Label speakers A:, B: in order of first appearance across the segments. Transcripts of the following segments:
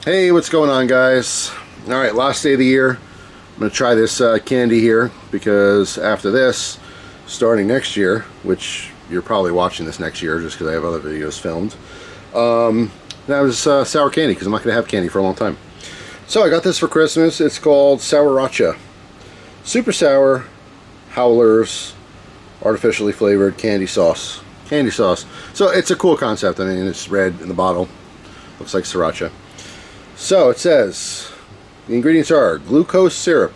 A: Hey, what's going on, guys? Alright, last day of the year. I'm going to try this candy here because after this, starting next year, which you're probably watching this next year just because I have other videos filmed, that was sour candy because I'm not going to have candy for a long time. So I got this for Christmas. It's called Sourricha. Super sour, howlers, artificially flavored candy sauce. Candy sauce. So it's a cool concept. I mean, it's red in the bottle. Looks like Souracha. So it says the ingredients are glucose syrup,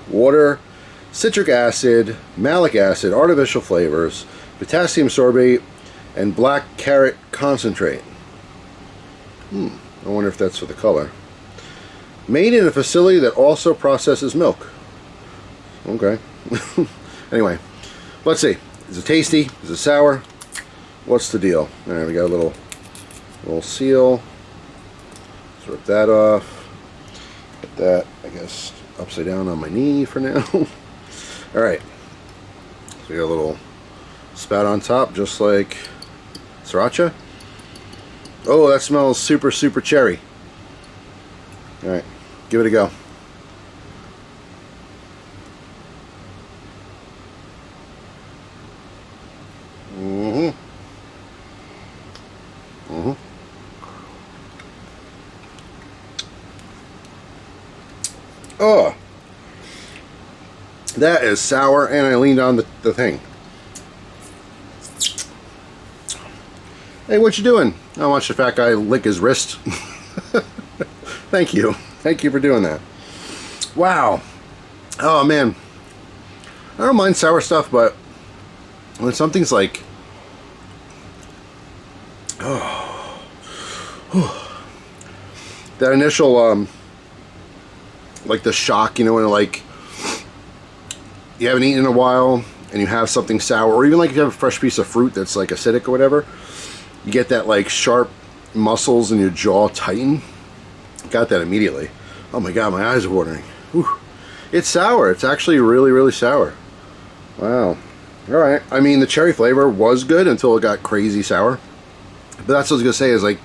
A: water, citric acid, malic acid, artificial flavors, potassium sorbate, and black carrot concentrate. I wonder if that's for the color. Made in a facility that also processes milk. Okay. Anyway, let's see. Is it tasty? Is it sour? What's the deal? All right, we got a little seal. Let's rip that off. Put that, I guess, upside down on my knee for now. Alright. So we got a little spout on top, just like Sourricha. Oh, that smells super, super cherry. Alright, give it a go. Oh, that is sour, and I leaned on the thing. Hey, what you doing? I watched the fat guy lick his wrist. Thank you. Thank you for doing that. Wow. Oh, man. I don't mind sour stuff, but when something's like... Oh. That initial... like the shock, you know, when like you haven't eaten in a while and you have something sour, or even like if you have a fresh piece of fruit that's like acidic or whatever, you get that like sharp muscles in your jaw tighten. Got that immediately. Oh my god, my eyes are watering. Whew. It's sour. It's actually really, really sour. Wow. Alright. I mean, the cherry flavor was good until it got crazy sour. But that's what I was gonna say is like,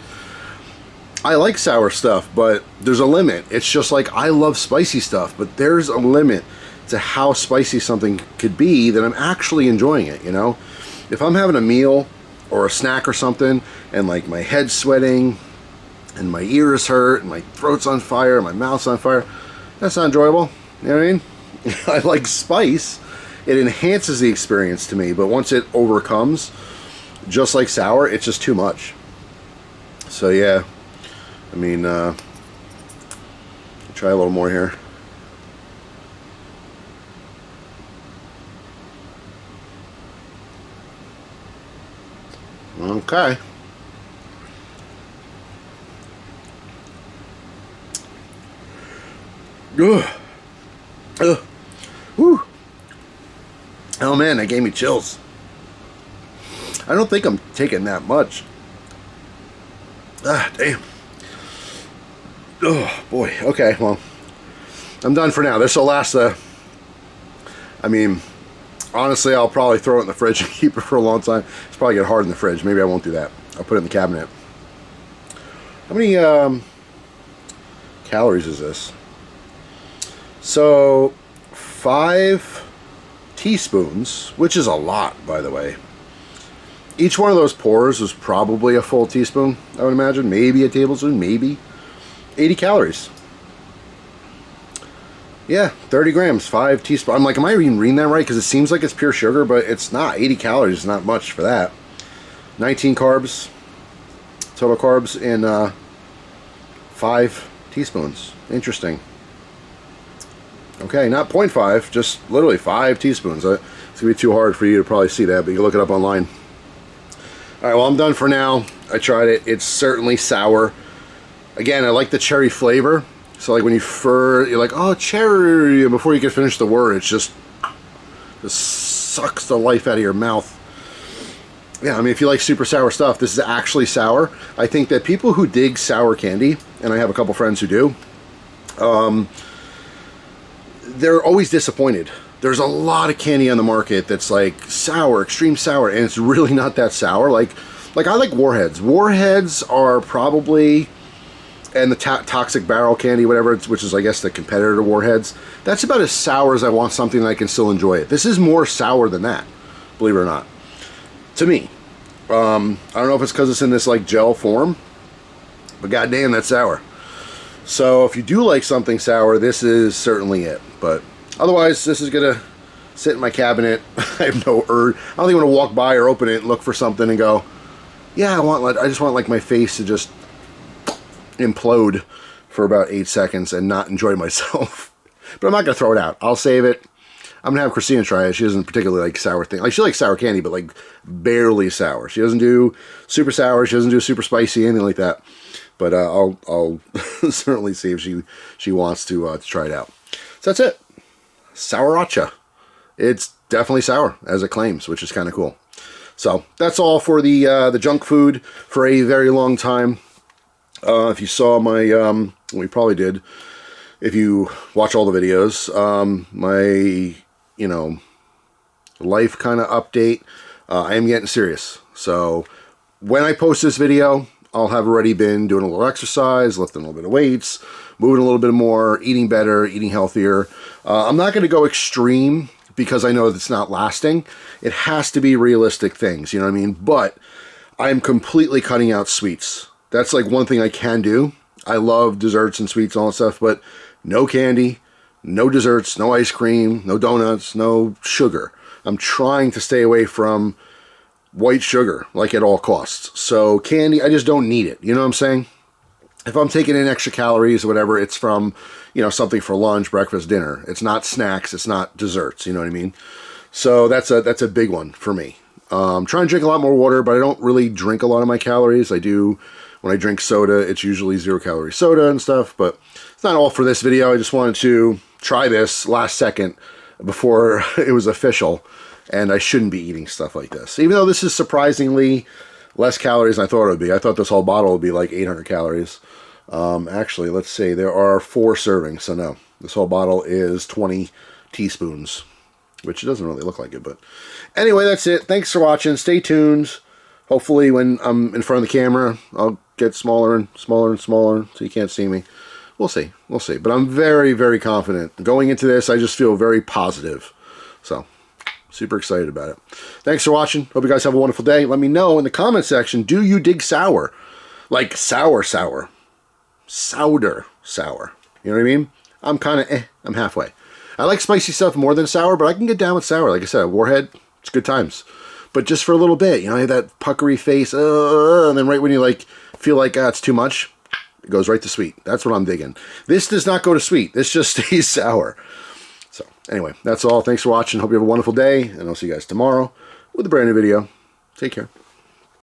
A: I like sour stuff, but there's a limit. It's just like I love spicy stuff, but there's a limit to how spicy something could be that I'm actually enjoying it, you know? If I'm having a meal or a snack or something and like my head's sweating and my ears hurt and my throat's on fire and my mouth's on fire, that's not enjoyable. You know what I mean? I like spice. It enhances the experience to me, but once it overcomes, just like sour, it's just too much. So yeah. I mean, try a little more here. Okay. Ugh. Ugh. Whew. Oh man, that gave me chills. I don't think I'm taking that much. Ah, damn. Oh boy. Okay, well, I'm done for now. This will last I mean, honestly, I'll probably throw it in the fridge and keep it for a long time. It's probably get hard in the fridge. Maybe I won't do that. I'll put it in the cabinet. How many calories is this? So 5 teaspoons, which is a lot, by the way. Each one of those pours is probably a full teaspoon, I would imagine. Maybe a tablespoon, maybe. 80 calories. Yeah, 30 grams, 5 teaspoons. I'm like, am I even reading that right? Because it seems like it's pure sugar, but it's not. 80 calories is not much for that. 19 carbs, total carbs, in 5 teaspoons. Interesting. Okay, not 0.5, just literally 5 teaspoons. It's going to be too hard for you to probably see that, but you can look it up online. Alright, well, I'm done for now. I tried it. It's certainly sour. Again, I like the cherry flavor. So like when you're like, oh, cherry, and before you can finish the word, it's just sucks the life out of your mouth. Yeah, I mean, if you like super sour stuff, this is actually sour. I think that people who dig sour candy, and I have a couple friends who do, they're always disappointed. There's a lot of candy on the market that's like sour, extreme sour, and it's really not that sour. Like I like Warheads. Warheads are probably and the toxic barrel candy, whatever, which is, I guess, the competitor to Warheads. That's about as sour as I want something that I can still enjoy it. This is more sour than that, believe it or not, to me. I don't know if it's because it's in this like gel form, but goddamn, that's sour. So if you do like something sour, this is certainly it. But otherwise, this is gonna sit in my cabinet. I have no urge. I don't even want to walk by or open it and look for something and go, yeah, I just want like my face to just implode for about 8 seconds and not enjoy myself. But I'm not gonna throw it out. I'll save it. I'm gonna have Christina try it. She doesn't particularly like sour things. Like, she likes sour candy, but like barely sour. She doesn't do super sour. She doesn't do super spicy, anything like that. But I'll certainly see if she wants to try it out. So that's it. Sourricha. It's definitely sour, as it claims, which is kind of cool. So that's all for the junk food for a very long time. If you saw my, we probably did, if you watch all the videos, my, you know, life kind of update, I am getting serious. So when I post this video, I'll have already been doing a little exercise, lifting a little bit of weights, moving a little bit more, eating better, eating healthier. I'm not going to go extreme because I know it's not lasting. It has to be realistic things, you know what I mean? But I'm completely cutting out sweets. That's like one thing I can do. I love desserts and sweets and all that stuff, but no candy, no desserts, no ice cream, no donuts, no sugar. I'm trying to stay away from white sugar, like at all costs. So candy, I just don't need it. You know what I'm saying? If I'm taking in extra calories or whatever, it's from, you know, something for lunch, breakfast, dinner. It's not snacks. It's not desserts. You know what I mean? So that's a big one for me. Trying to drink a lot more water, but I don't really drink a lot of my calories. I do, when I drink soda, it's usually 0-calorie soda and stuff, but it's not all for this video. I just wanted to try this last second before it was official, and I shouldn't be eating stuff like this. Even though this is surprisingly less calories than I thought it would be. I thought this whole bottle would be like 800 calories. Actually, let's see, there are 4 servings, so no. This whole bottle is 20 teaspoons, which doesn't really look like it, but anyway, that's it. Thanks for watching. Stay tuned. Hopefully when I'm in front of the camera, I'll get smaller and smaller and smaller so you can't see me. We'll see. We'll see. But I'm very, very confident. Going into this, I just feel very positive. So, super excited about it. Thanks for watching. Hope you guys have a wonderful day. Let me know in the comment section, do you dig sour? Like sour. Sourder sour. You know what I mean? I'm kind of I'm halfway. I like spicy stuff more than sour, but I can get down with sour. Like I said, Warhead, it's good times. But just for a little bit, you know, that puckery face, and then right when you like feel like it's too much, it goes right to sweet. That's what I'm digging. This does not go to sweet. This just stays sour. So anyway, that's all. Thanks for watching. Hope you have a wonderful day, and I'll see you guys tomorrow with a brand new video. Take care.